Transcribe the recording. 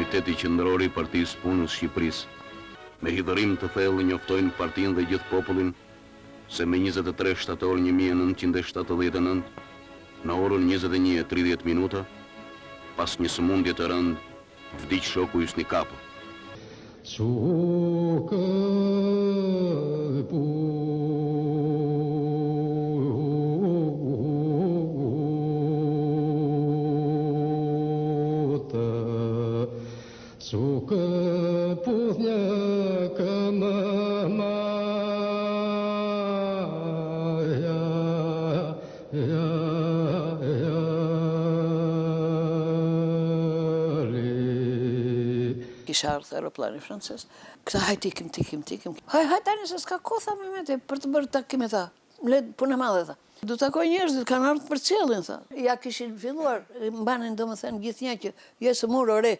Komiteti Qendror i Partisë Punës Shqipërisë, me hidhërim të thellë njoftojnë partinë dhe gjithë popullin se me 23 shtator 1979, në orën 21:30, pas një sëmundje të rëndë, vdiq shoku Hysni Kapo. Kisha ardhë aeroplani francez. Këta hajt tikim. Hajt tani se s'ka ko, tha Mehmeti, për të bërë takime, tha. Punë e madhe, tha. Du takoj njerëzit, kanë ardhë për cjellin, tha. Ja kishin filluar, mbanin do më thënë gjithë një që jesë mur ore.